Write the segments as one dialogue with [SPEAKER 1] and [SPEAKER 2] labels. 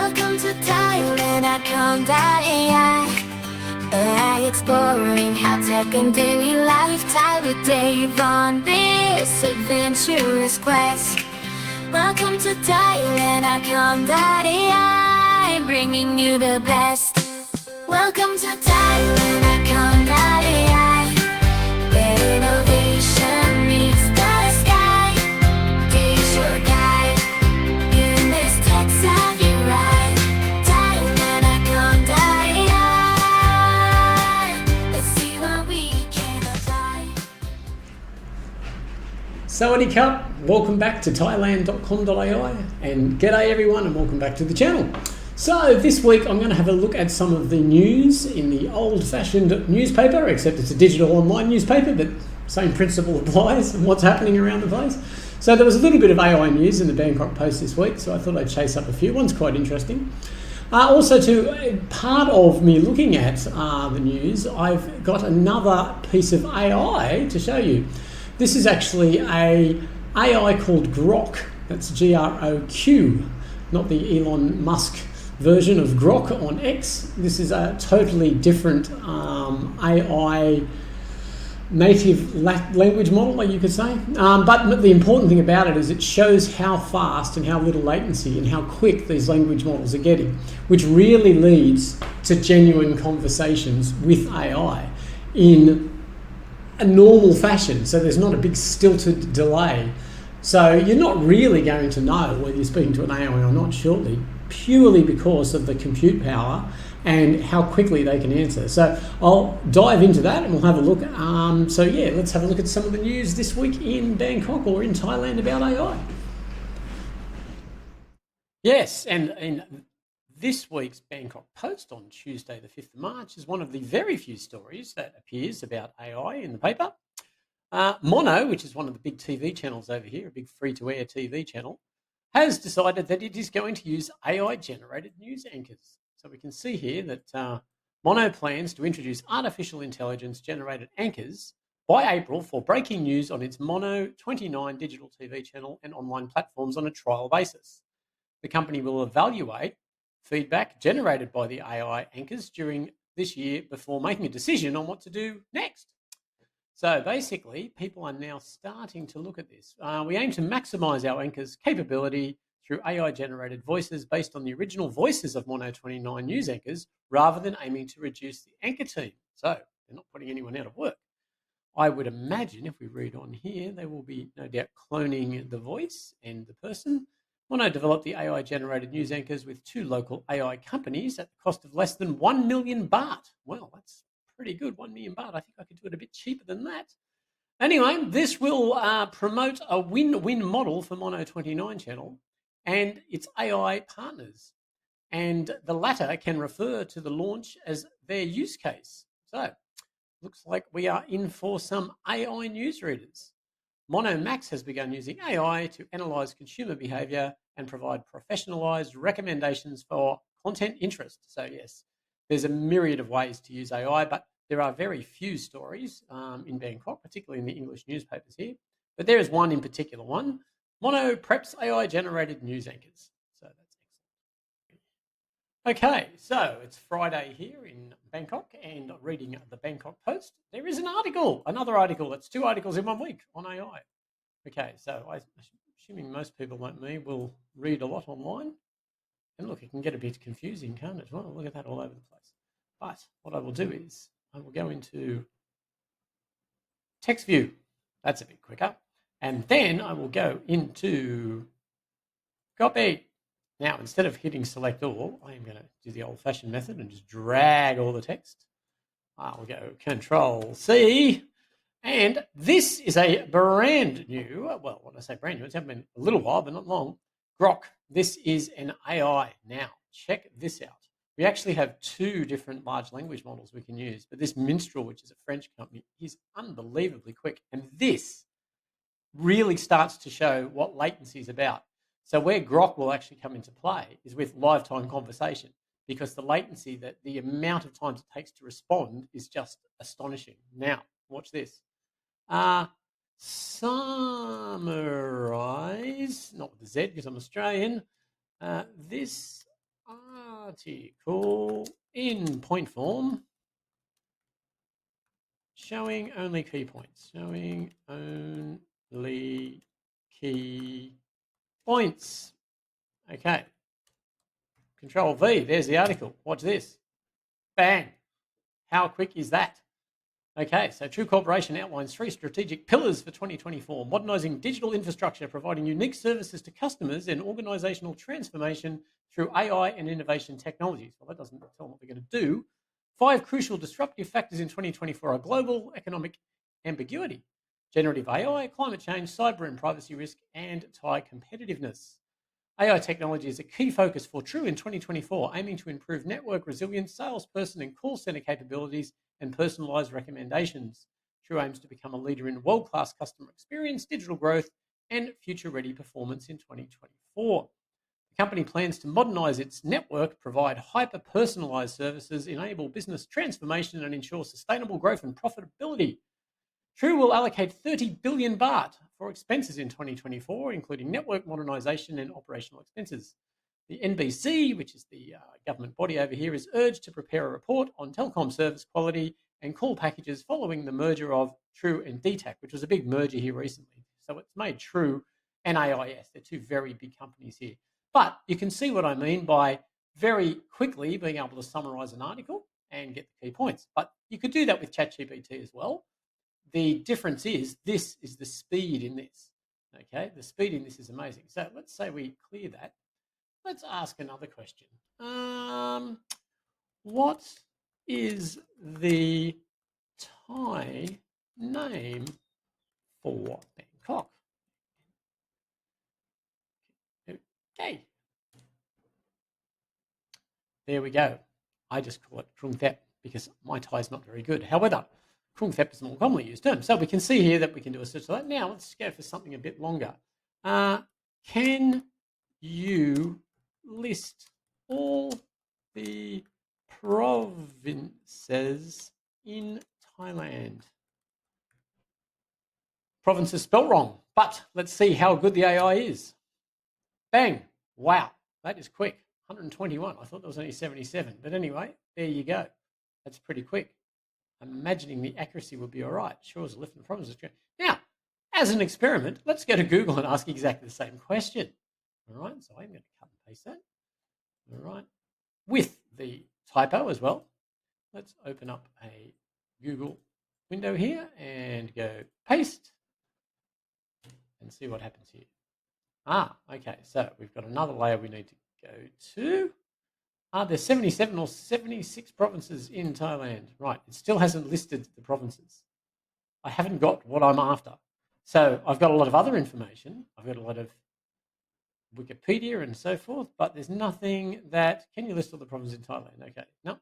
[SPEAKER 1] Welcome to Thailand AI. AI exploring how tech and daily life tie the day on this adventurous quest. Welcome to Thailand AI, bringing you the best. Welcome to Thailand AI, where innovation meets the sky. Here's your guide in this tech-savvy ride. Thailand AI. Let's see what we can apply.
[SPEAKER 2] Sawadee Cup, welcome back to thailand.com.ai and g'day everyone and welcome back to the channel. So this week I'm going to have a look at some of the news in the old-fashioned newspaper, except it's a digital online newspaper, but same principle applies and what's happening around the place. So there was a little bit of AI news in the Bangkok Post this week, so I thought I'd chase up a few. One's quite interesting. Also too, part of me looking at the news, I've got another piece of AI to show you. This is actually a AI called GROQ, that's GROQ, not the Elon Musk version of GROQ on X. This is a totally different AI native language model, you could say. But the important thing about it is it shows how fast and how little latency and how quick these language models are getting, which really leads to genuine conversations with AI in a normal fashion. So there's not a big stilted delay. So you're not really going to know whether you're speaking to an AI or not shortly, purely because of the compute power and how quickly they can answer. So I'll dive into that and we'll have a look. So yeah, let's have a look at some of the news this week in Bangkok or in Thailand about AI. Yes, and in this week's Bangkok Post on Tuesday the 5th of March is one of the very few stories that appears about AI in the paper. Mono, which is one of the big TV channels over here, a big free-to-air TV channel, has decided that it is going to use AI-generated news anchors. So we can see here that Mono plans to introduce artificial intelligence-generated anchors by April for breaking news on its Mono 29 digital TV channel and online platforms on a trial basis. The company will evaluate feedback generated by the AI anchors during this year before making a decision on what to do next. So basically, people are now starting to look at this. We aim to maximize our anchors' capability through AI-generated voices based on the original voices of Mono 29 news anchors, rather than aiming to reduce the anchor team. So they're not putting anyone out of work. I would imagine, if we read on here, they will be no doubt cloning the voice and the person. Mono developed the AI-generated news anchors with 2 local AI companies at the cost of less than 1 million baht. Well, that's pretty good, 1 million baht. I think I could do it a bit cheaper than that. Anyway, this will promote a win-win model for Mono 29 channel and its AI partners. And the latter can refer to the launch as their use case. So, looks like we are in for some AI newsreaders. Mono Max has begun using AI to analyze consumer behavior and provide professionalized recommendations for content interest. So yes, there's a myriad of ways to use AI, but there are very few stories in Bangkok, particularly in the English newspapers here. But there is one in particular one. Mono preps AI-generated news anchors. So that's excellent. Okay, so it's Friday here in Bangkok and reading the Bangkok Post. There is another article. That's 2 articles in 1 week on AI. Okay, so I'm assuming most people like me will read a lot online. And look, it can get a bit confusing, can't it? Well, look at that all over the place. But what I will do is I will go into text view. That's a bit quicker. And then I will go into copy. Now, instead of hitting select all, I am going to do the old-fashioned method and just drag all the text. I'll go Control C. And this is a brand new, well, when I say brand new, it's been a little while, but not long, GROQ. This is an AI. Now, check this out. We actually have 2 different large language models we can use, but this Minstrel, which is a French company, is unbelievably quick. And this really starts to show what latency is about. So where GROQ will actually come into play is with live-time conversation, because the latency, that the amount of times it takes to respond is just astonishing. Now, watch this. Summarize, not with the Z because I'm Australian, this article in point form showing only key points. Showing only key points. Okay. Control V, there's the article. Watch this. Bang. How quick is that? Okay, so True Corporation outlines 3 strategic pillars for 2024. Modernising digital infrastructure, providing unique services to customers, and organisational transformation through AI and innovation technologies. Well, that doesn't tell them what they're going to do. 5 crucial disruptive factors in 2024 are global economic ambiguity, generative AI, climate change, cyber and privacy risk, and Thai competitiveness. AI technology is a key focus for True in 2024, aiming to improve network resilience, salesperson and call center capabilities, and personalised recommendations. True aims to become a leader in world-class customer experience, digital growth, and future-ready performance in 2024. The company plans to modernise its network, provide hyper-personalised services, enable business transformation, and ensure sustainable growth and profitability. True will allocate 30 billion baht for expenses in 2024, including network modernisation and operational expenses. The NBC, which is the government body over here, is urged to prepare a report on telecom service quality and call packages following the merger of True and DTAC, which was a big merger here recently. So it's made True and AIS. They're 2 very big companies here. But you can see what I mean by very quickly being able to summarise an article and get the key points. But you could do that with ChatGPT as well. The difference is this is the speed in this. Okay, the speed in this is amazing. So let's say we clear that. Let's ask another question. What is the Thai name for Bangkok? Okay. There we go. I just call it Krung Thep because my Thai is not very good. However, Krung Thep is a more commonly used term. So we can see here that we can do a search for that. Now let's go for something a bit longer. Can you list all the provinces in Thailand? Provinces spelled wrong, but let's see how good the AI is. Bang. Wow, that is quick. 121. I thought there was only 77. But anyway, there you go. That's pretty quick. I'm imagining the accuracy will be all right. Sure as a lift in the provinces. Now, as an experiment, let's go to Google and ask exactly the same question. All right, so I'm going to cut and paste that. All right, with the typo as well. Let's open up a Google window here and go paste and see what happens here. Okay, so we've got another layer we need to go to. There's 77 or 76 provinces in Thailand. Right, it still hasn't listed the provinces. I haven't got what I'm after. So I've got a lot of other information. I've got a lot of Wikipedia and so forth, but there's nothing that, can you list all the provinces in Thailand? Okay, no.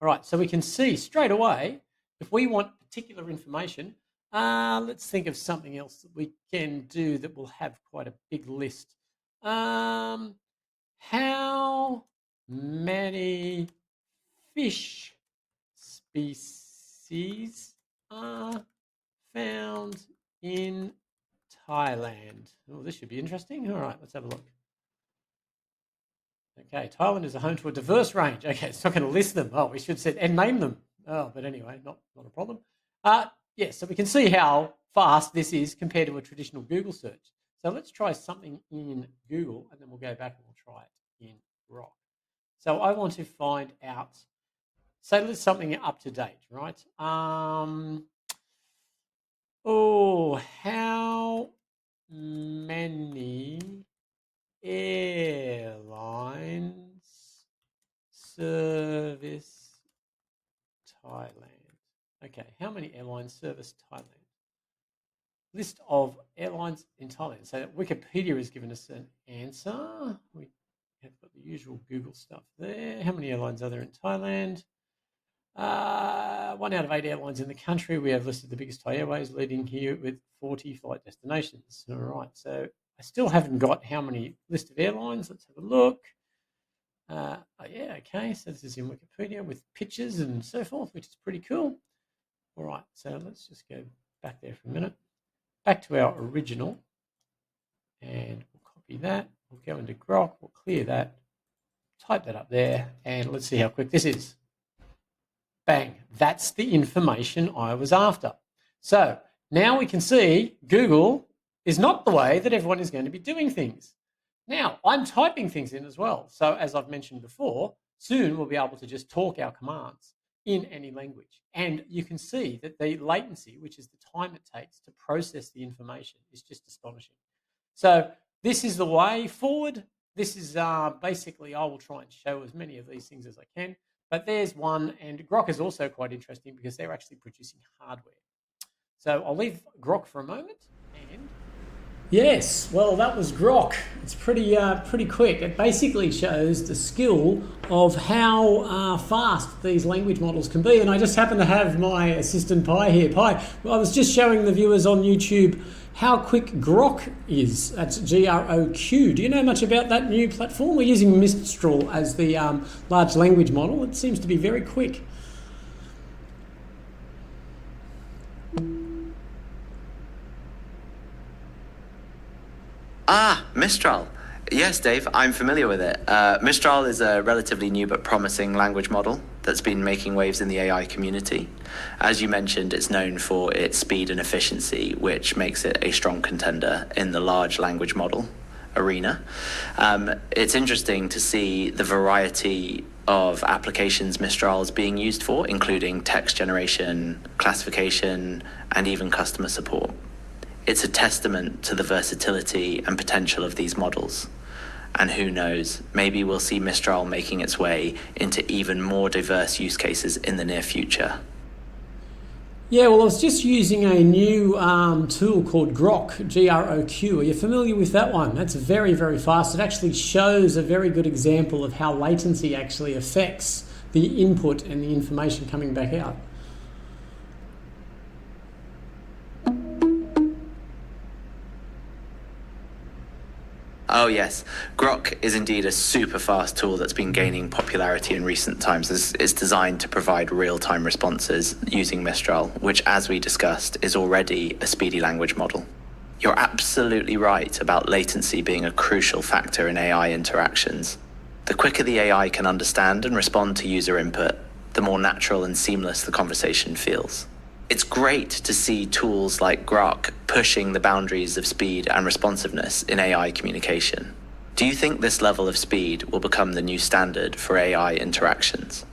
[SPEAKER 2] All right, so we can see straight away, if we want particular information, let's think of something else that we can do that will have quite a big list. How many fish species are found in Thailand? Oh, this should be interesting. All right, let's have a look. Okay, Thailand is a home to a diverse range. Okay, it's not going to list them. Oh, we should have said and name them. Oh, but anyway, not a problem. Yeah, so we can see how fast this is compared to a traditional Google search. So let's try something in Google, and then we'll go back and we'll try it in GROQ. So I want to find out, say let's something up to date, right? How many airlines service Thailand? Okay, how many airlines service Thailand? List of airlines in Thailand. So Wikipedia has given us an answer. We have got the usual Google stuff there. How many airlines are there in Thailand? 1 out of 8 airlines in the country. We have listed the biggest Thai airways, leading here with 40 flight destinations. All right, so I still haven't got how many list of airlines. Let's have a look. Yeah, okay, so this is in Wikipedia with pictures and so forth, which is pretty cool. All right, so let's just go back there for a minute. Back to our original, and we'll copy that. We'll go into GROQ, we'll clear that, type that up there, and let's see how quick this is. Bang, that's the information I was after. So now we can see Google is not the way that everyone is going to be doing things. Now, I'm typing things in as well. So as I've mentioned before, soon we'll be able to just talk our commands in any language. And you can see that the latency, which is the time it takes to process the information, is just astonishing. So this is the way forward. This is basically, I will try and show as many of these things as I can. But there's one, and GROQ is also quite interesting because they're actually producing hardware. So I'll leave GROQ for a moment. And yes, well, that was GROQ. It's pretty quick. It basically shows the skill of how fast these language models can be. And I just happen to have my assistant Pi here. Pi, I was just showing the viewers on YouTube how quick GROQ is. That's GROQ. Do you know much about that new platform? We're using Mistral as the large language model. It seems to be very quick.
[SPEAKER 3] Mistral. Yes, Dave, I'm familiar with it. Mistral is a relatively new but promising language model that's been making waves in the AI community. As you mentioned, it's known for its speed and efficiency, which makes it a strong contender in the large language model arena. It's interesting to see the variety of applications Mistral is being used for, including text generation, classification, and even customer support. It's a testament to the versatility and potential of these models. And who knows, maybe we'll see Mistral making its way into even more diverse use cases in the near future.
[SPEAKER 2] Yeah, well, I was just using a new tool called GROQ, G-R-O-Q. Are you familiar with that one? That's very, very fast. It actually shows a very good example of how latency actually affects the input and the information coming back out.
[SPEAKER 3] Oh yes, GROQ is indeed a super fast tool that's been gaining popularity in recent times. It's designed to provide real-time responses using Mistral, which, as we discussed, is already a speedy language model. You're absolutely right about latency being a crucial factor in AI interactions. The quicker the AI can understand and respond to user input, the more natural and seamless the conversation feels. It's great to see tools like GROQ pushing the boundaries of speed and responsiveness in AI communication. Do you think this level of speed will become the new standard for AI interactions?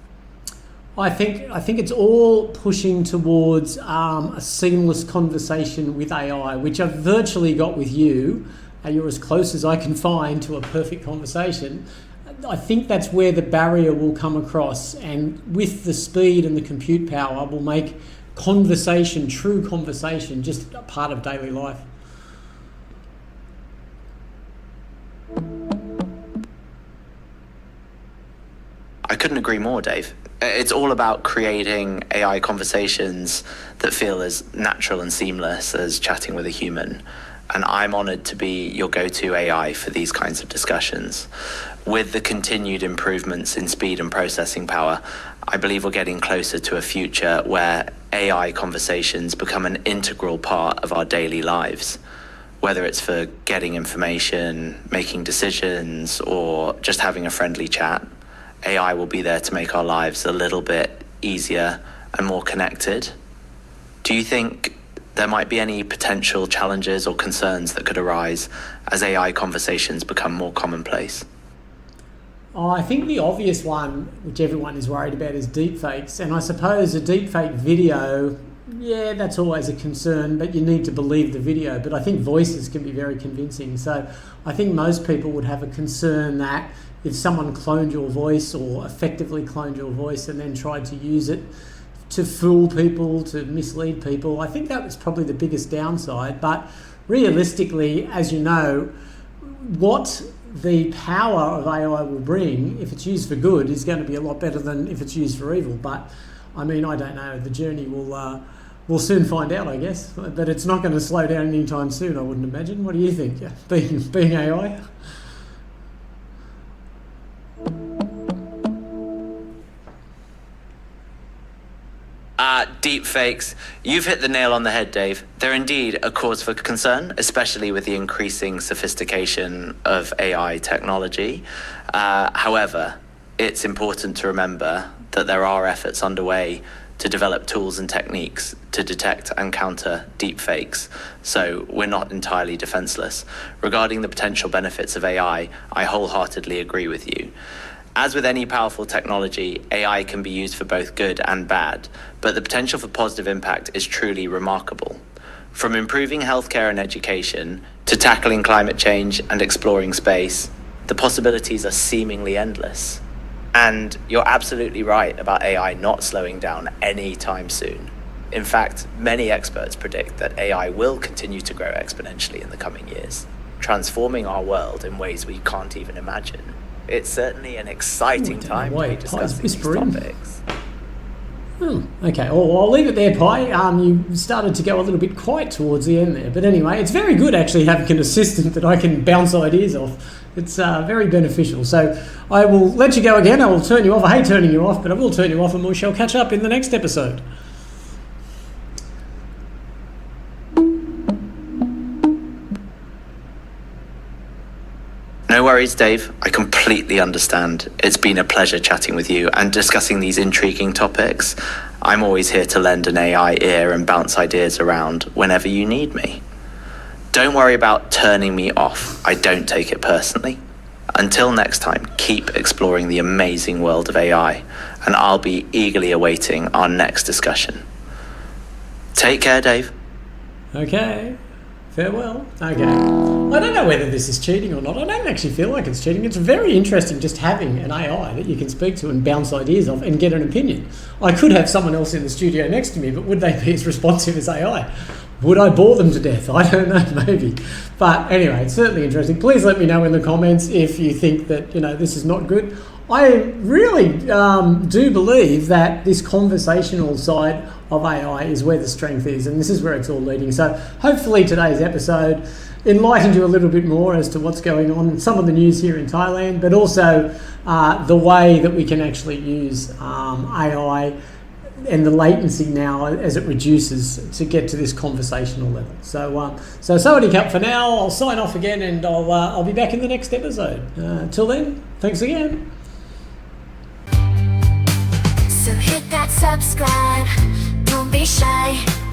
[SPEAKER 2] I think it's all pushing towards a seamless conversation with AI, which I've virtually got with you. You're as close as I can find to a perfect conversation. I think that's where the barrier will come across, and with the speed and the compute power will make conversation, true conversation, just a part of daily life.
[SPEAKER 3] I couldn't agree more, Dave. It's all about creating AI conversations that feel as natural and seamless as chatting with a human. And I'm honored to be your go-to AI for these kinds of discussions. With the continued improvements in speed and processing power, I believe we're getting closer to a future where AI conversations become an integral part of our daily lives. Whether it's for getting information, making decisions, or just having a friendly chat, AI will be there to make our lives a little bit easier and more connected. Do you think there might be any potential challenges or concerns that could arise as AI conversations become more commonplace?
[SPEAKER 2] Oh, I think the obvious one, which everyone is worried about, is deepfakes. And I suppose a deepfake video, yeah, that's always a concern, but you need to believe the video. But I think voices can be very convincing. So I think most people would have a concern that if someone cloned your voice or effectively cloned your voice and then tried to use it to fool people, to mislead people, I think that was probably the biggest downside. But realistically, as you know, what the power of AI will bring, if it's used for good, is going to be a lot better than if it's used for evil. But I mean, I don't know. The journey we'll soon find out, I guess. But it's not going to slow down anytime soon, I wouldn't imagine. What do you think? Being AI?
[SPEAKER 3] Deepfakes. You've hit the nail on the head, Dave. They're indeed a cause for concern, especially with the increasing sophistication of AI technology. However, it's important to remember that there are efforts underway to develop tools and techniques to detect and counter deepfakes, so we're not entirely defenseless. Regarding the potential benefits of AI, I wholeheartedly agree with you. As with any powerful technology, AI can be used for both good and bad, but the potential for positive impact is truly remarkable. From improving healthcare and education to tackling climate change and exploring space, the possibilities are seemingly endless. And you're absolutely right about AI not slowing down anytime soon. In fact, many experts predict that AI will continue to grow exponentially in the coming years, transforming our world in ways we can't even imagine. It's certainly an exciting time to be discussing these topics.
[SPEAKER 2] Okay, well, I'll leave it there, Pi. You started to go a little bit quiet towards the end there. But anyway, it's very good actually having an assistant that I can bounce ideas off. It's very beneficial. So I will let you go again. I will turn you off. I hate turning you off, but I will turn you off and we shall catch up in the next episode.
[SPEAKER 3] No worries, Dave. I completely understand. It's been a pleasure chatting with you and discussing these intriguing topics. I'm always here to lend an AI ear and bounce ideas around whenever you need me. Don't worry about turning me off. I don't take it personally. Until next time, keep exploring the amazing world of AI, and I'll be eagerly awaiting our next discussion. Take care, Dave.
[SPEAKER 2] Okay. Farewell. Okay. I don't know whether this is cheating or not. I don't actually feel like it's cheating. It's very interesting just having an AI that you can speak to and bounce ideas off and get an opinion. I could have someone else in the studio next to me, but would they be as responsive as AI? Would I bore them to death? I don't know, maybe. But anyway, it's certainly interesting. Please let me know in the comments if you think that, this is not good. I really do believe that this conversational side of AI is where the strength is, and this is where it's all leading. So hopefully today's episode enlightened you a little bit more as to what's going on, some of the news here in Thailand, but also the way that we can actually use AI and the latency now as it reduces to get to this conversational level. So Sawadee Cup for now. I'll sign off again and I'll be back in the next episode. Till then, thanks again.
[SPEAKER 1] So hit that subscribe, don't be shy.